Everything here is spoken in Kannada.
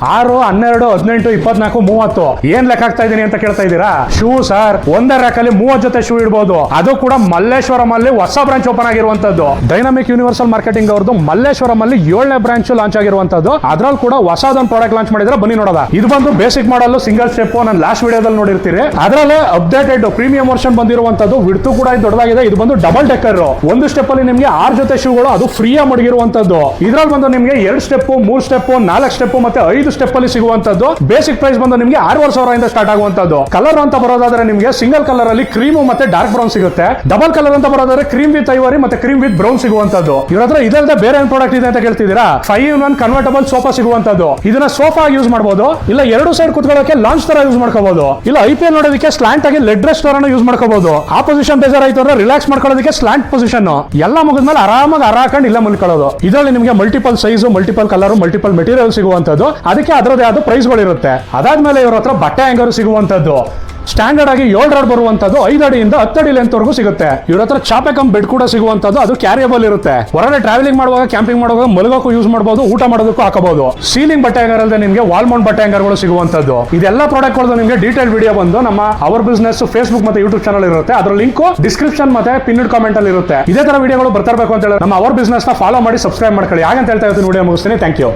6, 12, 18, 24, 30 ಏನ್ ಲೆಕ್ಕ ಆಗ್ತಾ ಇದೀನಿ ಅಂತ ಕೇಳ್ತಾ ಇದ್ದೀರಾ? ಶೂ ಸರ್, ಒಂದೇ ರ್ಯಾಕಲ್ಲಿ 30 ಜೊತೆ ಶೂ ಇಡಬಹುದು. ಅದು ಕೂಡ ಮಲ್ಲೇಶ್ವರಂ ಅಲ್ಲಿ ಹೊಸ ಬ್ರಾಂಚ್ ಓಪನ್ ಆಗಿರುವಂತದ್ದು. ಡೈನಾಮಿಕ್ ಯೂನಿವರ್ಸಲ್ ಮಾರ್ಕೆಟಿಂಗ್ ಅವ್ರದ್ದು ಮಲ್ಲೇಶ್ವರಂ ಅಲ್ಲಿ 7ನೇ ಬ್ರಾಂಚ್ ಲಾಂಚ್ ಆಗಿರುವಂತದ್ದು. ಅದ್ರಲ್ಲಿ ಕೂಡ ಹೊಸದೊಂದು ಪ್ರಾಡಕ್ಟ್ ಲಾಂಚ್ ಮಾಡಿದ್ರೆ ಬನ್ನಿ ನೋಡೋದ. ಇದು ಬಂದು ಬೇಸಿಕ್ ಮಾಡಲ್ ಸಿಂಗಲ್ ಸ್ಟೆಪ್. ನಾನು ಲಾಸ್ಟ್ ವಿಡಿಯೋದಲ್ಲಿ ನೋಡಿರ್ತೀರಿ. ಅದರಲ್ಲೇ ಅಪ್ಡೇಟೆಡ್ ಪ್ರೀಮಿಯಂ ವರ್ಷನ್ ಬಂದಿರುವಂತದ್ದು. ವಿಡ್ತು ಕೂಡ ಇದು ದೊಡ್ಡದಾಗಿದೆ. ಇದು ಬಂದು ಡಬಲ್ ಡೆಕ್ಕರ್. ಒಂದು ಸ್ಟೆಪ್ ಅಲ್ಲಿ ನಿಮಗೆ 6 ಜೊತೆ ಶೂಗಳು ಅದು ಫ್ರೀ ಆಗಿ ಮಡಗಿರುವಂತದ್ದು. ಇದ್ರಲ್ಲಿ ಬಂದು ನಿಮಗೆ 2 ಸ್ಟೆಪ್, 3 ಸ್ಟೆಪ್, 4 ಸ್ಟೆಪ್ ಮತ್ತೆ 5 ಸ್ಟೆಪ್ ಅಲ್ಲಿ ಸಿಗುವಂತದ್ದು. ಬೇಸಿಕ್ ಪ್ರೈಸ್ ಬಂದು ನಿಮಗೆ 6,500 ಸ್ಟಾರ್ಟ್ ಆಗುವಂತದ್ದು. ಕಲರ್ ಅಂತ ಬರೋದಾದ್ರೆ ನಿಮಗೆ ಸಿಂಗಲ್ ಕಲರ್ ಅಲ್ಲಿ ಕ್ರೀಮ್ ಮತ್ತೆ ಡಾರ್ಕ್ ಬ್ರೌನ್ ಸಿಗುತ್ತೆ. ಡಬಲ್ ಕಲರ್ ಅಂತ ಬರೋದಾದ್ರೆ ಕ್ರೀಮ್ ವಿತ್ ಐವರಿ ಮತ್ತೆ ಕ್ರೀಮ್ ವಿತ್ ಬ್ರೌನ್ ಸಿಗುವಂತದ್ದು. ಇವ್ರ ಹತ್ರ ಇದಲ್ಲದೆ ಬೇರೆ ಏನ್ ಪ್ರಾಡಕ್ಟ್ ಇದೆ ಅಂತ ಕೇಳ್ತಿದ್ದೀರಾ? 5-in-1 convertible sofa ಸಿಗುವಂತದ್ದು. ಇದನ್ನ ಸೋಫಾ ಯೂಸ್ ಮಾಡಬಹುದು, ಇಲ್ಲ 2 ಸೈಡ್ ಕುತ್ಕೊಳ್ಳೋಕೆ ಲಾಂಚ್ ತರ ಯೂಸ್ ಮಾಡ್ಕೋಬಹುದು, ಇಲ್ಲ IPL ನೋಡೋದಕ್ಕೆ ಸ್ಲಾಂಟ್ ಆಗಿ ಲೆಗ್ ರೆಸ್ಟ್ ತರ ಯೂಸ್ ಮಾಡ್ಕೋಬಹುದು. ಆ ಪೊಸಿಷನ್ ಬೇಜಾರಾಯ್ತು ಅಂದ್ರೆ ರಿಲ್ಯಾಕ್ಸ್ ಮಾಡ್ಕೊಳ್ಳೋದಕ್ಕೆ ಸ್ಲಾಂಟ್ ಪೊಸಿಷನ್. ಎಲ್ಲ ಮುಗಿದ್ಮೇಲೆ ಆರಾಮಾಗಿ ಹಾಕೊಂಡು ಇಲ್ಲ ಮಲ್ಕೊಳ್ಳೋದು. ಇದರಲ್ಲಿ ನಿಮಗೆ multiple size, multiple colour, multiple material ಸಿಗುವಂತದ್ದು. ಅದಕ್ಕೆ ಅದರದೇ ಆದ ಪ್ರೈಸ್ಗಳು ಇರುತ್ತೆ. ಅದಾದ್ಮೇಲೆ ಇವ್ರ ಹತ್ರ ಬಟ್ಟೆ ಹ್ಯಾಂಗರ್ ಸಿಗುವಂತದ್ದು. ಸ್ಟ್ಯಾಂಡರ್ಡ್ ಆಗಿ 7 ಅಡಿ ಬರುವಂತದ್ದು 5 ಅಡಿಯಿಂದ 10 ಅಡಿ ಲೆಂತ್ ವರೆಗೂ ಸಿಗುತ್ತೆ. ಇವ್ರ ಹತ್ರ ಚಾಪೆ ಕಮ್ ಬೆಡ್ ಕೂಡ ಸಿಗುವಂತದ್ದು. ಅದು ಕ್ಯಾರಿಯಬಲ್ ಇರುತ್ತೆ. ಹೊರಗಡೆ ಟ್ರಾವೆಲಿಂಗ್ ಮಾಡುವಾಗ, ಕ್ಯಾಂಪಿಂಗ್ ಮಾಡುವಾಗ ಮಲಗೋಕ್ಕೂ ಯೂಸ್ ಮಾಡಬಹುದು, ಊಟ ಮಾಡೋದಕ್ಕೂ ಹಾಕಬಹುದು. ಸೀಲಿಂಗ್ ಬಟ್ಟೆ ಹ್ಯಾಂಗರ್ ಅಲ್ಲದೆ ನಿಮಗೆ ವಾಲ್ ಮೌಂಟ್ ಬಟ್ಟೆ ಹ್ಯಾಂಗರ್ಗಳು ಸಿಗುವಂತದ್ದು. ಇದೆಲ್ಲ ಪ್ರಾಡಕ್ಟ್ ಗಳು ನಿಮಗೆ ಡೀಟೇಲ್ ವಿಡಿಯೋ ಬಂದು ನಮ್ಮ ಅವರ್ ಬಿಸ್ನೆಸ್ ಫೇಸ್ಬುಕ್ ಮತ್ತೆ ಯೂಟ್ಯೂಬ್ ಚಾನಲ್ ಇರುತ್ತೆ. ಅದರ ಲಿಂಕ್ ಡಿಸ್ಕ್ರಿಪ್ಷನ್ ಮತ್ತೆ ಪಿನ್ಡ್ ಕಾಮೆಂಟ್ ಅಲ್ಲಿ ಇರುತ್ತೆ. ಇದೇ ತರ ವಿಡಿಯೋಗಳು ಬರ್ತಾ ಇರಬೇಕು ಅಂತ ಹೇಳಿ ನಮ್ಮ ಅವರ್ ಬಿಸ್ನೆಸ್ ನ ಫಾಲೋ ಮಾಡಿ ಸಬ್ಸ್ಕ್ರೈಬ್ ಮಾಡ್ಕೊಳ್ಳಿ. ಹಾಗಂತ ಹೇಳ್ತಾ ಇರ್ತೀನಿ. ವಿಡಿಯೋ ಮುಗಿಸ್ತೀನಿ. Thank you.